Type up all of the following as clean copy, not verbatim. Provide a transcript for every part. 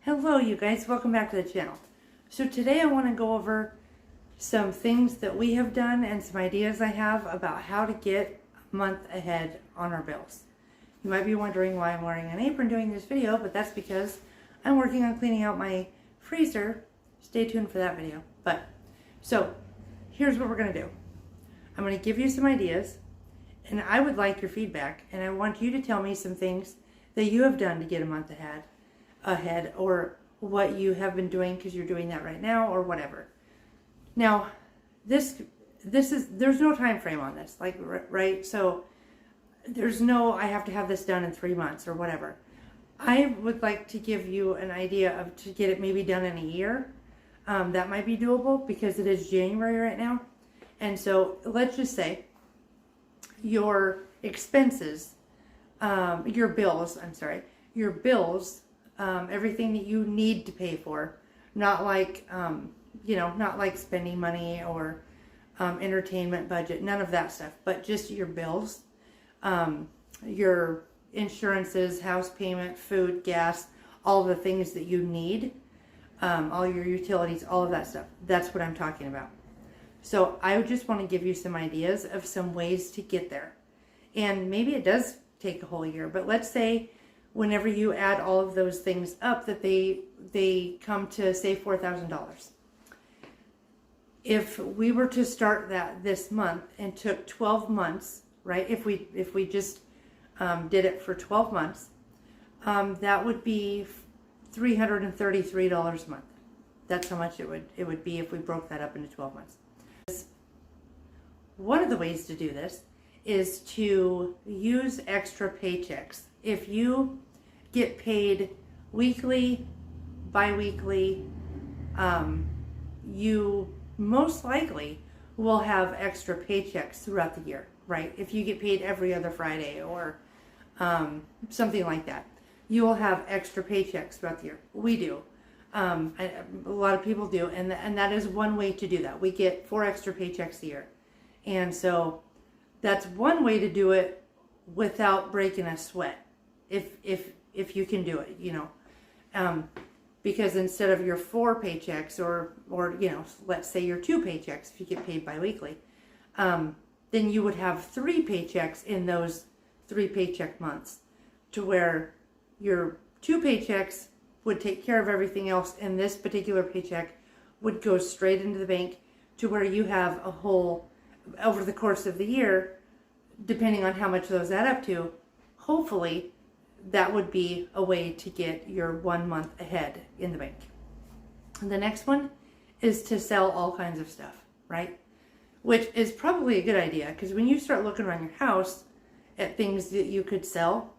Hello you guys, welcome back to the channel. So today I want to go over some things that we have done and some ideas I have about how to get a month ahead on our bills. You might be wondering why I'm wearing an apron doing this video, but that's because I'm working on cleaning out my freezer. Stay tuned for that video. So here's what we're going to do. I'm going to give you some ideas and I would like your feedback, and I want you to tell me some things that you have done to get a month ahead, or what you have been doing because you're doing that right now or whatever. Now, there's no time frame on this, like, right? So there's no, I have to have this done in 3 months or whatever. I would like to give you an idea of to get it maybe done in a year. That might be doable because it is January right now. And so let's just say your expenses, your bills, everything that you need to pay for, not like, not like spending money or entertainment budget, none of that stuff, but just your bills, your insurances, house payment, food, gas, all the things that you need, all your utilities, all of that stuff. That's what I'm talking about. So I would just want to give you some ideas of some ways to get there. And maybe it does take a whole year, but let's say whenever you add all of those things up that they come to, say, $4,000. If we were to start that this month and took 12 months, right? If we just did it for 12 months, that would be $333 a month. That's how much it would be if we broke that up into 12 months. One of the ways to do this is to use extra paychecks. If you get paid weekly, bi-weekly, you most likely will have extra paychecks throughout the year, right? If you get paid every other Friday or something like that, you will have extra paychecks throughout the year. We do. A lot of people do, and that is one way to do that. We get 4 extra paychecks a year. And so that's one way to do it without breaking a sweat, if you can do it, because instead of your 4 paychecks or let's say your 2 paychecks, if you get paid biweekly, then you would have 3 paychecks in those 3 paycheck months, to where your 2 paychecks would take care of everything else, and this particular paycheck would go straight into the bank, to where you have a whole, over the course of the year, depending on how much those add up to, hopefully that would be a way to get your 1 month ahead in the bank. And the next one is to sell all kinds of stuff, right? Which is probably a good idea, because when you start looking around your house at things that you could sell,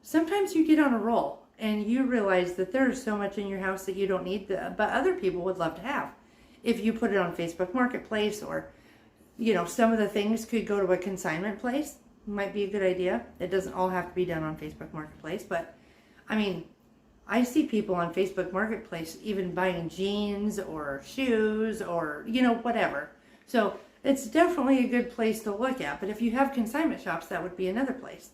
sometimes you get on a roll and you realize that there's so much in your house that you don't need, but other people would love to have. If you put it on Facebook Marketplace, or some of the things could go to a consignment place. Might be a good idea. It doesn't all have to be done on Facebook Marketplace, but I mean, I see people on Facebook Marketplace even buying jeans or shoes or, whatever. So it's definitely a good place to look at. But if you have consignment shops, that would be another place.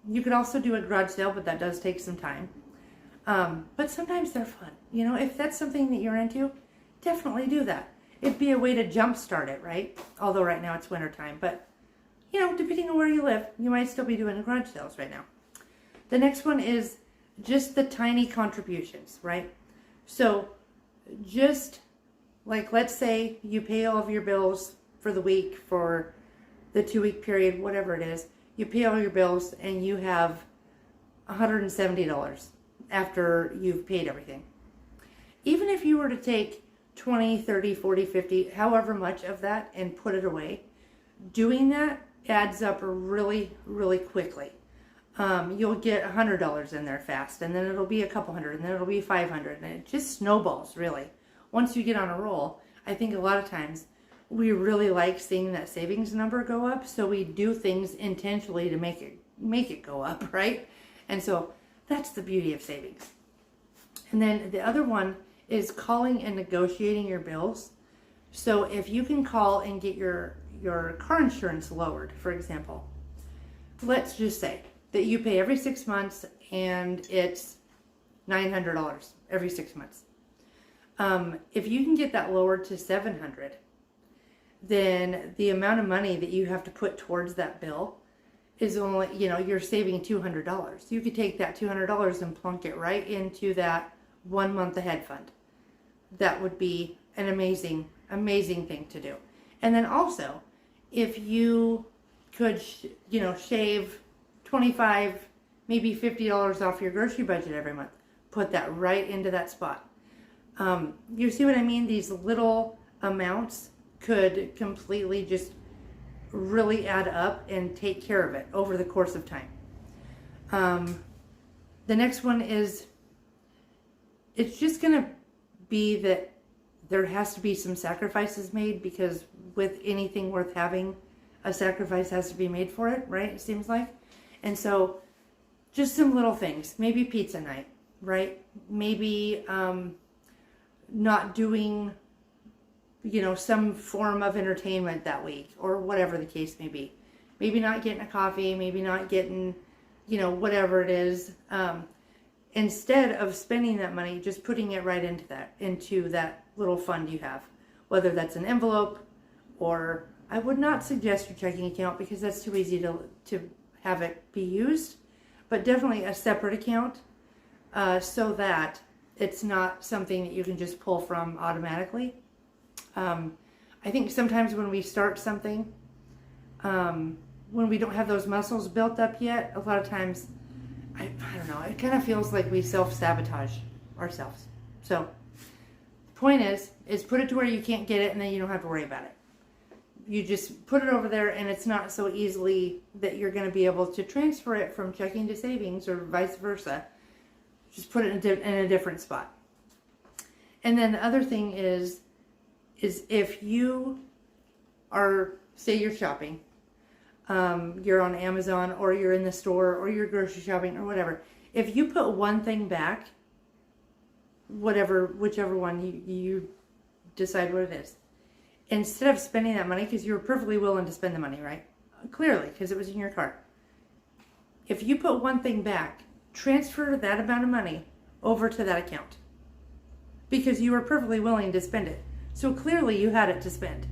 You could also do a garage sale, but that does take some time. But sometimes they're fun. If that's something that you're into, definitely do that. It'd be a way to jumpstart it, right? Although right now it's winter time, but depending on where you live, you might still be doing garage sales right now. The next one is just the tiny contributions, right? So just like, let's say you pay all of your bills for the week, for the 2-week period, whatever it is, you pay all your bills and you have $170 after you've paid everything. Even if you were to take 20, 30, 40, 50, however much of that and put it away, doing that adds up really, really quickly. You'll get $100 in there fast, and then it'll be a couple hundred, and then it'll be 500, and it just snowballs, really. Once you get on a roll, I think a lot of times we really like seeing that savings number go up, so we do things intentionally to make it go up, right? And so that's the beauty of savings. And then the other one is calling and negotiating your bills. So if you can call and get your car insurance lowered, for example, let's just say that you pay every 6 months and it's $900 every 6 months. If you can get that lowered to $700, then the amount of money that you have to put towards that bill is only, you're saving $200. You could take that $200 and plunk it right into that 1 month ahead fund. That would be an amazing, amazing thing to do. And then also, if you could, shave $25, maybe $50 off your grocery budget every month, put that right into that spot. You see what I mean? These little amounts could completely just really add up and take care of it over the course of time. The next one is, it's just going to be that there has to be some sacrifices made, because with anything worth having, a sacrifice has to be made for it, right? It seems like. And so just some little things, maybe pizza night, right? Maybe not doing, some form of entertainment that week, or whatever the case may be. Maybe not getting a coffee, maybe not getting, whatever it is. Instead of spending that money, just putting it right into that little fund you have, whether that's an envelope, or I would not suggest your checking account, because that's too easy to have it be used, but definitely a separate account, so that it's not something that you can just pull from automatically. I think sometimes when we start something, when we don't have those muscles built up yet, a lot of times, I don't know, it kind of feels like we self-sabotage ourselves. So the point is put it to where you can't get it, and then you don't have to worry about it. You just put it over there, and it's not so easily that you're going to be able to transfer it from checking to savings, or vice versa. Just put it in a different spot. And then the other thing is if you are, say you're shopping, you're on Amazon, or you're in the store, or you're grocery shopping, or whatever. If you put one thing back, whichever one you decide what it is, instead of spending that money, because you were perfectly willing to spend the money, right? Clearly, because it was in your cart. If you put one thing back, transfer that amount of money over to that account, because you were perfectly willing to spend it. So clearly you had it to spend.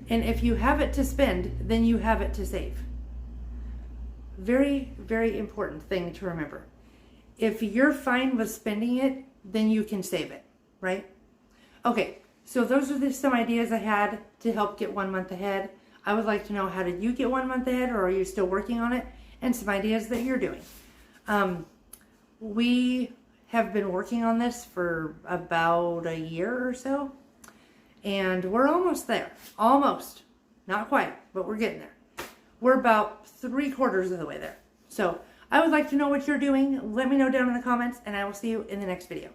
And if you have it to spend, then you have it to save. Very, very important thing to remember. If you're fine with spending it, then you can save it, right? Okay, so those are some ideas I had to help get 1 month ahead. I would like to know, how did you get 1 month ahead, or are you still working on it? And some ideas that you're doing. We have been working on this for about a year or so. And we're almost there. Almost. Not quite, but we're getting there. We're about 3/4 of the way there. So I would like to know what you're doing. Let me know down in the comments, and I will see you in the next video.